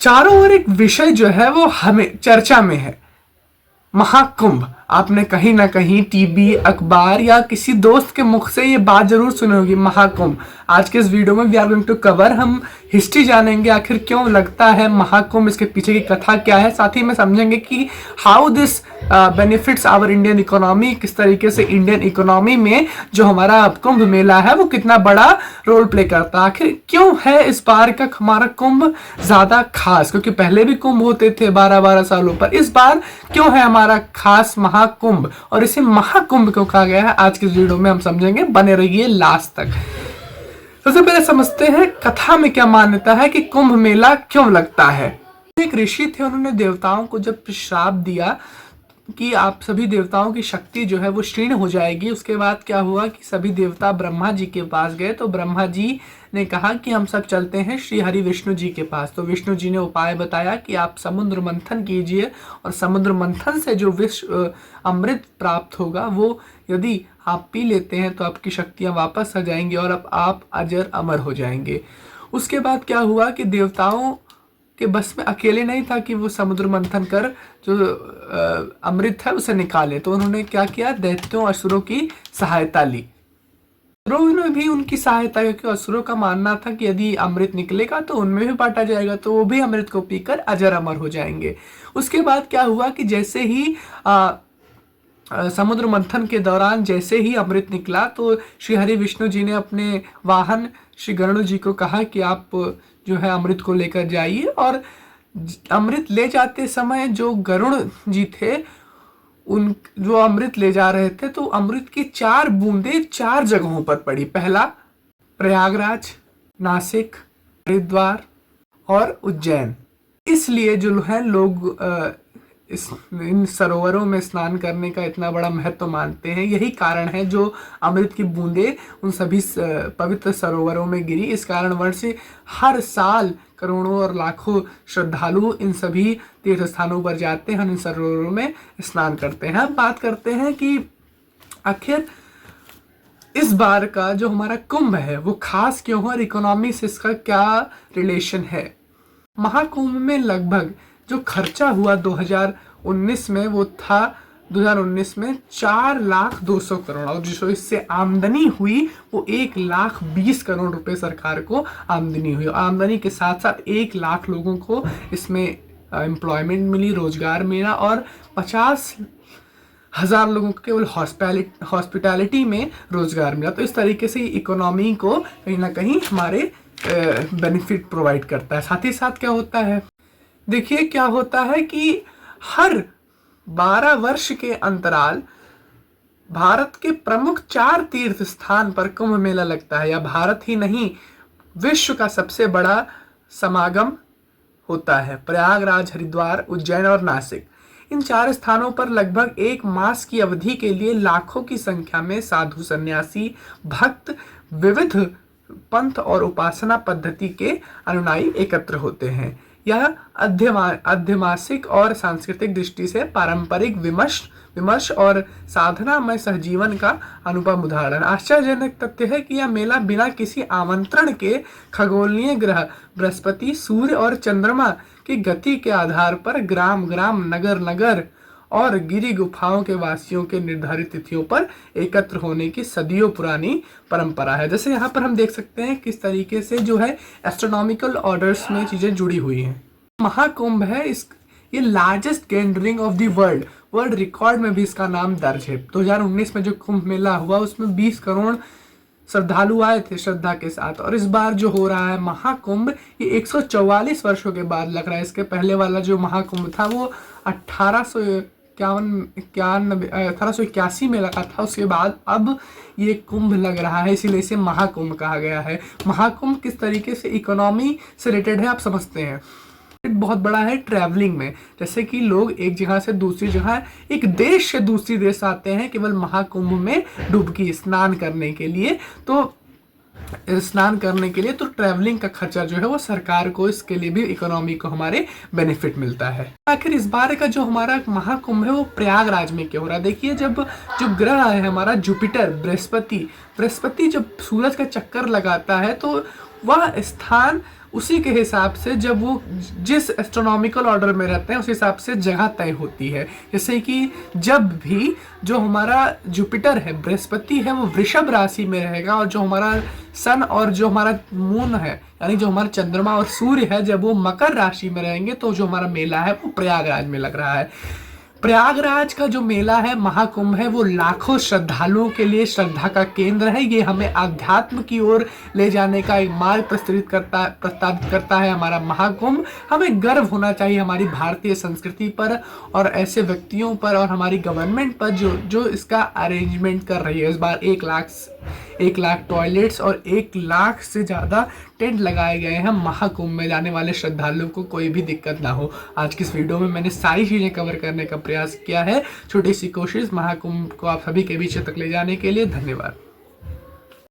चारों ओर एक विषय जो है वो हमें चर्चा में है, महाकुंभ। आपने कहीं ना कहीं टीवी, अखबार या किसी दोस्त के मुख से ये बात जरूर सुनी होगी, महाकुंभ। आज के इस वीडियो में we are going to cover, हम हिस्ट्री जानेंगे, आखिर क्यों लगता है महाकुंभ, इसके पीछे की कथा क्या है। साथ ही में समझेंगे कि how this benefits our Indian economy, किस तरीके से इंडियन इकोनॉमी में जो हमारा कुंभ मेला है वो कितना बड़ा रोल प्ले करता है। आखिर क्यों है इस बार का हमारा कुंभ ज्यादा खास, क्योंकि पहले भी कुंभ होते थे 12-12 सालों पर, इस बार क्यों है हमारा खास महाकुंभ और इसे महाकुंभ क्यों कहा गया है, आज की वीडियो में हम समझेंगे। बने रहिए लास्ट तक। सबसे पहले समझते हैं कथा में क्या मान्यता है कि कुंभ मेला क्यों लगता है। एक ऋषि थे, उन्होंने देवताओं को जब श्राप दिया कि आप सभी देवताओं की शक्ति जो है वो क्षीण हो जाएगी, उसके बाद क्या हुआ कि सभी देवता ब्रह्मा जी के पास गए। तो ब्रह्मा जी ने कहा कि हम सब चलते हैं श्री हरि विष्णु जी के पास। तो विष्णु जी ने उपाय बताया कि आप समुद्र मंथन कीजिए और समुद्र मंथन से जो विश्व अमृत प्राप्त होगा वो यदि आप पी लेते हैं तो आपकी शक्तियां वापस आ जाएंगी और अब आप अजर अमर हो जाएंगे। उसके बाद क्या हुआ कि देवताओं के बस में अकेले नहीं था कि वो समुद्र मंथन कर जो अमृत है उसे निकाले। तो उन्होंने क्या किया, दैत्यों असुरों की सहायता ली। असुरों ने भी उनकी सहायता, क्योंकि असुरों का मानना था कि यदि अमृत निकलेगा तो उनमें भी बांटा जाएगा, तो वो भी अमृत को पीकर अजर अमर हो जाएंगे। उसके बाद क्या हुआ कि जैसे ही समुद्र मंथन के दौरान जैसे ही अमृत निकला तो श्री हरि विष्णु जी ने अपने वाहन श्री गरुड़ जी को कहा कि आप जो है अमृत को लेकर जाइए। और अमृत ले जाते समय जो गरुड़ जी थे, उन जो अमृत ले जा रहे थे, तो अमृत की 4 बूंदें 4 जगहों पर पड़ी। पहला प्रयागराज, नासिक, हरिद्वार और उज्जैन। इसलिए जो है लोग इन सरोवरों में स्नान करने का इतना बड़ा महत्व मानते हैं। यही कारण है जो अमृत की बूंदें उन सभी पवित्र सरोवरों में गिरी। इस कारणवश से हर साल करोड़ों और लाखों श्रद्धालु इन सभी तीर्थ स्थानों पर जाते हैं, इन सरोवरों में स्नान करते हैं। अब बात करते हैं कि आखिर इस बार का जो हमारा कुंभ है वो खास क्यों है और इकोनॉमी से इसका क्या रिलेशन है। महाकुंभ में लगभग जो खर्चा हुआ 2019 में वो था 2019 में 4,200 करोड़, और जो इससे आमदनी हुई वो 1,20 करोड़ रुपए सरकार को आमदनी हुई। आमदनी के साथ साथ 1 लाख लोगों को इसमें एम्प्लॉयमेंट मिली, रोजगार मिला, और 50,000 लोगों को केवल हॉस्पिटैलिटी में रोजगार मिला। तो इस तरीके से इकोनॉमी को कहीं ना कहीं हमारे बेनिफिट प्रोवाइड करता है। साथ ही साथ क्या होता है, देखिए क्या होता है कि हर 12 वर्ष के अंतराल भारत के प्रमुख 4 तीर्थ स्थान पर कुंभ मेला लगता है। या भारत ही नहीं, विश्व का सबसे बड़ा समागम होता है। प्रयागराज, हरिद्वार, उज्जैन और नासिक, इन 4 स्थानों पर लगभग 1 मास की अवधि के लिए लाखों की संख्या में साधु, सन्यासी, भक्त, विविध पंथ और उपासना पद्धति के अनुयायी एकत्र होते हैं। यह अध्यमासिक और सांस्कृतिक दृष्टि से पारंपरिक विमर्श और साधना में सहजीवन का अनुपम उदाहरण। आश्चर्यजनक तथ्य है कि यह मेला बिना किसी आमंत्रण के खगोलीय ग्रह बृहस्पति, सूर्य और चंद्रमा की गति के आधार पर ग्राम ग्राम, नगर नगर और गिरी गुफाओं के वासियों के निर्धारित तिथियों पर एकत्र होने की सदियों पुरानी परंपरा है। जैसे यहाँ पर हम देख सकते हैं किस तरीके से जो है एस्ट्रोनॉमिकल ऑर्डर्स में चीजें जुड़ी हुई हैं। महाकुंभ है ये largest gathering of the world record में भी इसका नाम दर्ज है। 2019 में जो कुंभ मेला हुआ उसमें 20 करोड़ श्रद्धालु आए थे श्रद्धा के साथ, और इस बार जो हो रहा है महाकुंभ ये 144 वर्षों के बाद लग रहा है। इसके पहले वाला जो महाकुंभ था वो 1881 में लगा था। उसके बाद अब ये कुंभ लग रहा है, इसीलिए इसे महाकुंभ कहा गया है। महाकुंभ किस तरीके से इकोनॉमी से रिलेटेड है आप समझते हैं। बहुत बड़ा है ट्रैवलिंग में, जैसे कि लोग एक जगह से दूसरी जगह, एक देश से दूसरी देश आते हैं केवल महाकुंभ में डुबकी स्नान करने के लिए। तो ट्रैवलिंग का खर्चा जो है वो सरकार को, इसके लिए भी इकोनॉमी को हमारे बेनिफिट मिलता है। आखिर इस बार का जो हमारा महाकुंभ है वो प्रयागराज में क्यों हो रहा है। देखिए, जब जो ग्रह है हमारा जुपिटर, बृहस्पति जब सूरज का चक्कर लगाता है तो वह स्थान उसी के हिसाब से जब वो जिस एस्ट्रोनॉमिकल ऑर्डर में रहते हैं उस हिसाब से जगह तय होती है। जैसे कि जब भी जो हमारा जुपिटर है, बृहस्पति है, वो वृषभ राशि में रहेगा, और जो हमारा सन और जो हमारा मून है यानी जो हमारा चंद्रमा और सूर्य है, जब वो मकर राशि में रहेंगे तो जो हमारा मेला है वो प्रयागराज में लग रहा है। प्रयागराज का जो मेला है, महाकुंभ है, वो लाखों श्रद्धालुओं के लिए श्रद्धा का केंद्र है। ये हमें आध्यात्म की ओर ले जाने का एक मार्ग प्रस्तावित करता है हमारा महाकुंभ। हमें गर्व होना चाहिए हमारी भारतीय संस्कृति पर और ऐसे व्यक्तियों पर और हमारी गवर्नमेंट पर जो इसका अरेंजमेंट कर रही है। इस बार 1 लाख टॉयलेट्स और 1 लाख से ज़्यादा टेंट लगाए गए हैं महाकुंभ में जाने वाले श्रद्धालुओं को कोई भी दिक्कत ना हो। आज की इस वीडियो में मैंने सारी चीज़ें कवर करने का प्रयास किया है। छोटी सी कोशिश महाकुंभ को आप सभी के बीच तक ले जाने के लिए। धन्यवाद।